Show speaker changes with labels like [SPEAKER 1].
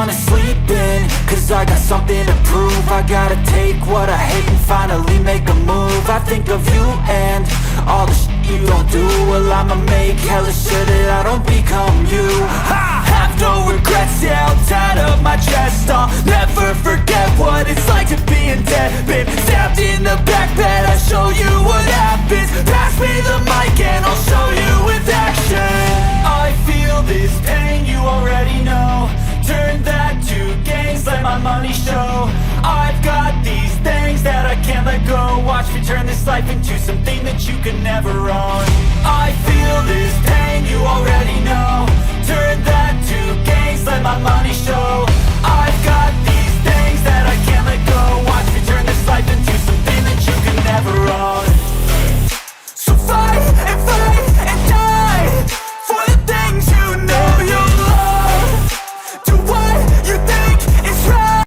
[SPEAKER 1] wanna sleep in, cause I got something to prove. I gotta take what I hate and finally make a move. I think of you and all the shit you don't do. Well, I'ma make hella sure that I don't become you. I have no regrets, yeah, I'll tie up my chest. I'll never forget what it's like to be in debt. Been stabbed in the back bed, I'll show you what happens. Pass me the mic and I'll show you with action. I feel this pain, you already know. Turn that to gains, let my money show. I've got these things that I can't let go. Watch me turn this life into something that you can never own. I feel this pain, you already know. Turn